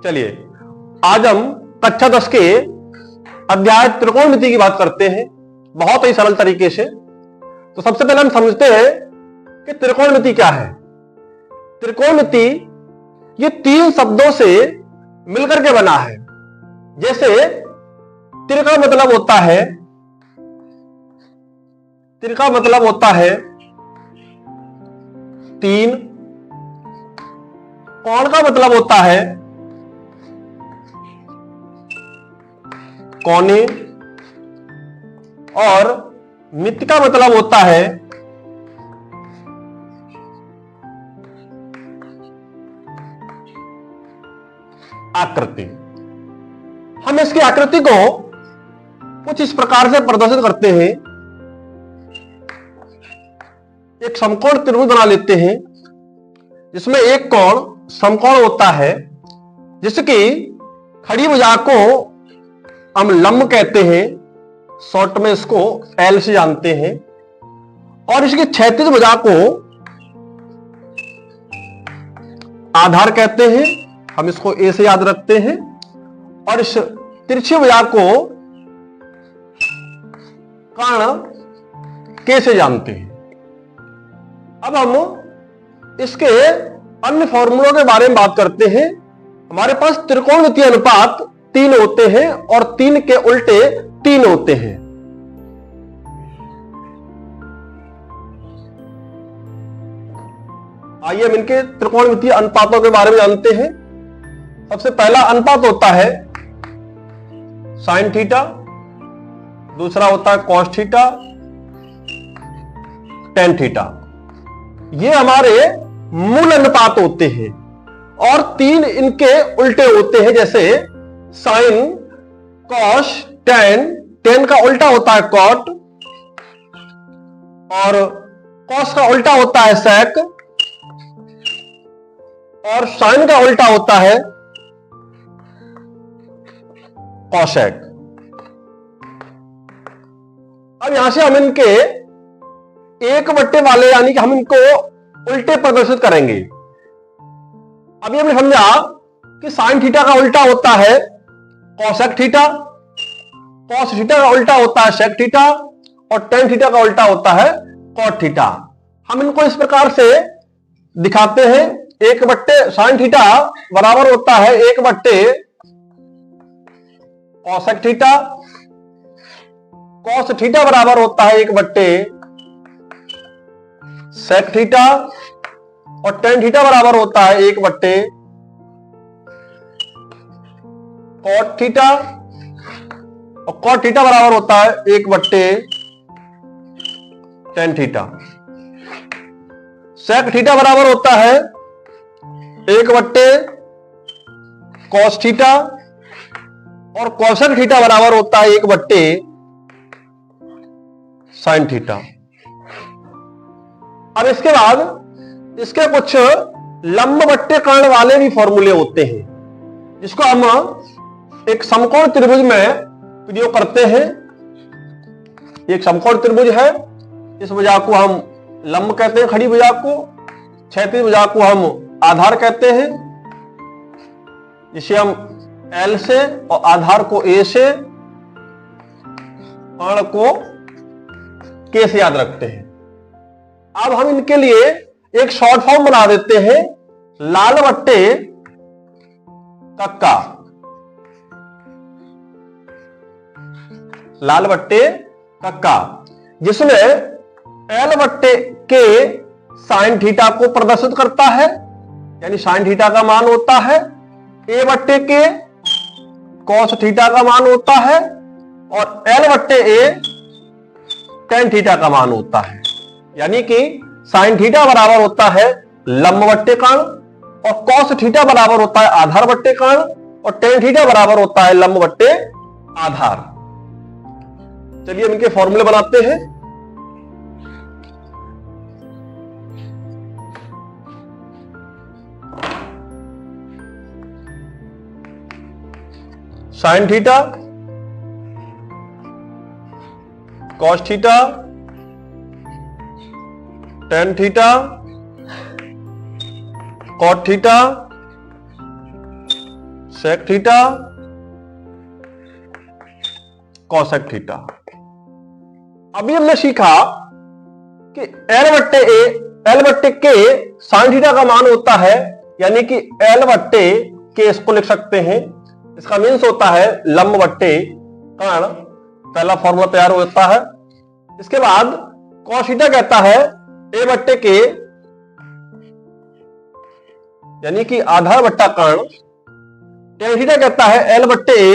चलिए आज हम कक्षा 10 के अध्याय त्रिकोणमिति की बात करते हैं बहुत ही सरल तरीके से। तो सबसे पहले हम समझते हैं कि त्रिकोणमिति क्या है। त्रिकोणमिति ये तीन शब्दों से मिलकर के बना है। जैसे तिर का मतलब होता है तीन, कोण का मतलब होता है कोने, और मिति का मतलब होता है आकृति। हम इसकी आकृति को कुछ इस प्रकार से प्रदर्शित करते हैं। एक समकोण त्रिभुज बना लेते हैं जिसमें एक कोण समकोण होता है, जिसकी खड़ी भुजा को हम लंब कहते हैं, शॉर्ट में इसको एल से जानते हैं, और इसकी क्षैतिज भुजा को आधार कहते हैं, हम इसको ए से याद रखते हैं, और इस तिरछी भुजा को कर्ण के से जानते हैं। अब हम इसके अन्य फॉर्मूलों के बारे में बात करते हैं। हमारे पास त्रिकोणमितीय अनुपात 3 होते हैं और 3 के उल्टे 3 होते हैं। आइए हम इनके त्रिकोणमितीय अनुपातों के बारे में जानते हैं। सबसे पहला अनुपात होता है साइन थीटा, दूसरा होता है कॉस थीटा, टेन थीटा। ये हमारे मूल अनुपात होते हैं और 3 इनके उल्टे होते हैं। जैसे साइन, कॉस, टेन। टेन का उल्टा होता है कॉट, और कॉस का उल्टा होता है सेक, और साइन का उल्टा होता है कॉसेक। अब यहां से हम इनके एक बट्टे वाले यानी कि हम इनको उल्टे प्रदर्शित करेंगे। अभी हमने समझा कि साइन थीटा का उल्टा होता है कॉसेक थीटा, कॉस थीटा का उल्टा होता है सेक थीटा, और टेन थीटा का उल्टा होता है कॉट थीटा। हम इनको इस प्रकार से दिखाते हैं। एक बट्टे साइन थीटा बराबर होता है एक बट्टे कॉसेक थीटा, कॉस थीटा बराबर होता है एक बट्टे सेक थीटा, और टेन थीटा बराबर होता है एक बट्टे कॉट थीटा, और कॉट थीटा बराबर होता है एक बट्टे टेन थीटा। सेक थीटा बराबर होता है एक बट्टे कॉस थीटा, और कॉसेक थीटा बराबर होता है एक बट्टे साइन थीटा। अब इसके बाद इसके कुछ लंब बट्टे कर्ण वाले भी फॉर्मूले होते हैं, जिसको हम एक समकोण त्रिभुज में प्रयोग करते हैं। एक समकोण त्रिभुज है, इस भुजा को हम लंब कहते हैं, खड़ी भुजा को, क्षैतिज भुजा को हम आधार कहते हैं, जिसे हम एल से और आधार को ए से, कर्ण को के से याद रखते हैं। अब हम इनके लिए एक शॉर्ट फॉर्म बना देते हैं, लाल बट्टे कक्का। लाल बट्टे कक्का, जिसमें एल बट्टे के साइन थीटा को प्रदर्शित करता है, यानी साइन थीटा का मान होता है, ए बट्टे के कॉस थीटा का मान होता है, और एल बट्टे ए टेन थीटा का मान होता है। यानी कि साइन थीटा बराबर होता है लंब बट्टे कर्ण, और कॉस थीटा बराबर होता है आधार बट्टे कर्ण, और टेन थीटा बराबर होता है लंब बट्टे आधार। चलिए हम इनके फॉर्मूले बनाते हैं। Sine theta, cos theta, tan theta, cot theta, sec theta cosec theta. अभी हमने सीखा कि एल बट्टे के साइन थीटा का मान होता है, यानी कि एल बट्टे के इसको लिख सकते हैं, इसका मीन्स होता है लंब बट्टे कर्ण, पहला फॉर्मूला तैयार होता है। इसके बाद कॉस थीटा कहता है ए बट्टे के, यानी कि आधार बट्टा कर्ण। टेन थीटा कहता है एल बट्टे ए,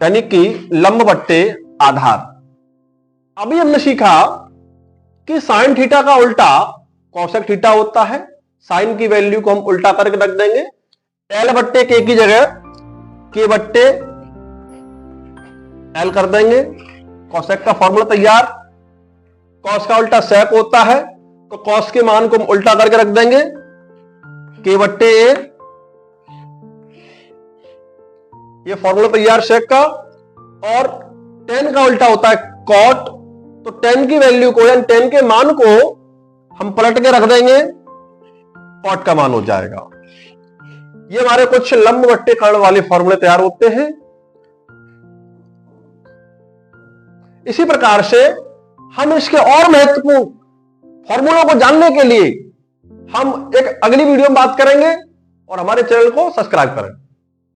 यानी कि लंब बट्टे आधार। अभी हमने सीखा कि साइन थीटा का उल्टा कॉसेक थीटा होता है। साइन की वैल्यू को हम उल्टा करके रख देंगे, एल बट्टे के की जगह के बट्टे एल कर देंगे, कॉसेक का फॉर्मूला तैयार। कॉस का उल्टा सेक होता है, तो कॉस के मान को हम उल्टा करके रख देंगे, के बट्टे ए, ये फॉर्मूला तैयार सेक का। और टेन का उल्टा होता है कॉट, तो टेन की वैल्यू को यानी टेन के मान को हम पलट के रख देंगे, कॉट का मान हो जाएगा। ये हमारे कुछ लंब बट्टे कर्ण वाले फॉर्मूले तैयार होते हैं। इसी प्रकार से हम इसके और महत्वपूर्ण फॉर्मूलों को जानने के लिए हम एक अगली वीडियो में बात करेंगे, और हमारे चैनल को सब्सक्राइब करें।